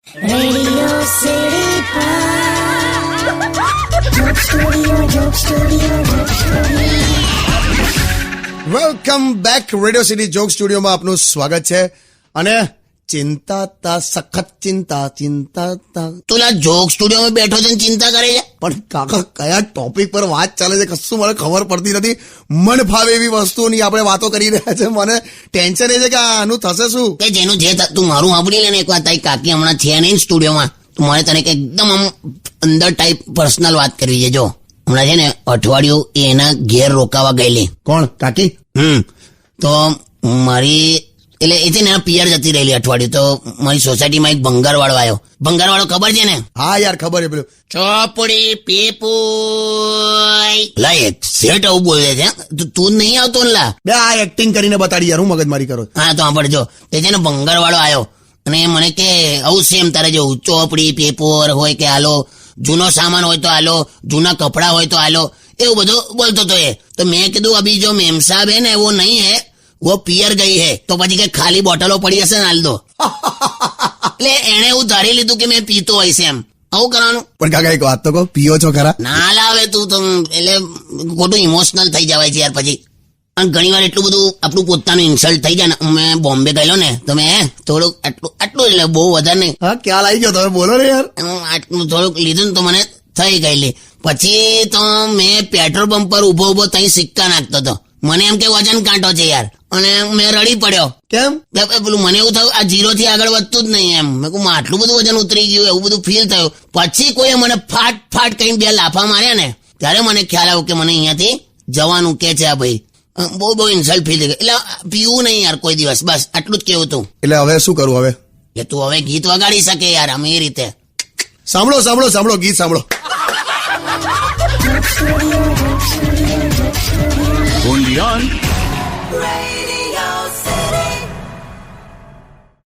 Radio City Joke Studio, Joke Studio, Joke Studio. Welcome back radio city joke સ્ટુડિયોમાં આપનું સ્વાગત છે. અને ચિંતા સખત ચિંતા તુલા જોક સ્ટુડિયોમાં બેઠો છે ને ચિંતા કરે છે. પણ કાકા કયા ટોપિક પર વાત ચાલે છે કશું મને ખબર પડતી નથી. મન ફાવે એવી વસ્તુઓની આપણે વાતો કરી રહ્યા છે. મને ટેન્શન એ છે કે આનું થશે શું. કે જેનું જે તું મારું સાંભળી લે ને એક વાર. તારી કાકી હમણાં છે નહીં સ્ટુડિયોમાં, તો મારે તને કે એકદમ આમ અંદર ટાઈપ પર્સનલ વાત કરવી છે. જો હમણાં છે ને અઠવાડિયું એ એના ઘેર રોકાવા ગયેલી. કોણ કાકી? તો મારી એટલે એ છે ને પિયર જતી રહેલી અઠવાડિયું. તો મારી સોસાયટીમાં એક ભંગારવાળો આવ્યો. ભંગારવાળો ખબર છે ને? હા યાર ખબર છે. પેલું ચોપડી પેપોય લા એક સેટ આવું બોલે છે. તું નહીં આવતો ને લા. બે આ એક્ટિંગ કરીને બતાડી યાર, હું મગજમારી કરો. હા તો સાંભળજો. તે છે ને ભંગારવાળો આવ્યો અને મને કે આવું સેમ તારે જેવું ચોપડી પેપર હોય કે હાલો, જૂનો સામાન હોય તો હાલો, જૂના કપડા હોય તો હાલો, એવું બધું બોલતો હતો એ. તો મેં કીધું અભી જો મેમ સાહેબ है ना वो नहीं है, वो પિયર ગઈ है. તો પછી કે ખાલી બોટલો પડી હશે ને હાલ દો. એટલે એને એવું ધારી લીધું કે મેં પીતો હોય છે એમ. આવું કરવાનું. પણ કાકા એક વાત તો કહો, પીઓ છો ખરા? ના લાવે તું તો એટલે ખોટું ઇમોશનલ થઈ જવાય છે યાર પછી. અને ઘણી વાર એટલું બધું આપણું પોતાનું ઇન્સલ્ટ થઈ જાય ને. મેં બોમ્બે ગયેલો ને તો મેં થોડુંક આટલું એટલે બહુ વધારે નહીં, હા ખ્યાલ આવી ગયો, તમે બોલો ને યાર. આટલું થોડુંક લીધું ને તો મને થઈ ગયેલી. પછી તો મેં પેટ્રોલ પંપ પર ઉભો ત્યાં સિક્કા નાખતો હતો. મને એમ કે વજન કાંટો છે યાર, અને મેં રડી પડ્યો. કેમ? પેલું મને એવું થયું આ 0 થી આગળ વધતું જ નહીં એમ. મેં કહું આટલું બધું વજન ઉતરી ગયું, એવું બધું ફીલ થયું. પછી કોઈએ મને ફાટ કઈ 2 લાફા માર્યા ને ત્યારે મને ખ્યાલ આવ્યો કે મને અહીંયાથી જવાનું કે છે આ ભાઈ. બહુ ઇન્સલ્ટ ફીલ થઈ ગઈ. એટલે પીવું નહીં યાર કોઈ દિવસ, બસ આટલું જ કેવું તું. એટલે હવે શું કરું? હવે એટલે તું હવે ગીત વગાડી શકે યાર આમ એ રીતે. સાંભળો ગીત સાંભળો. Joke Studio, Joke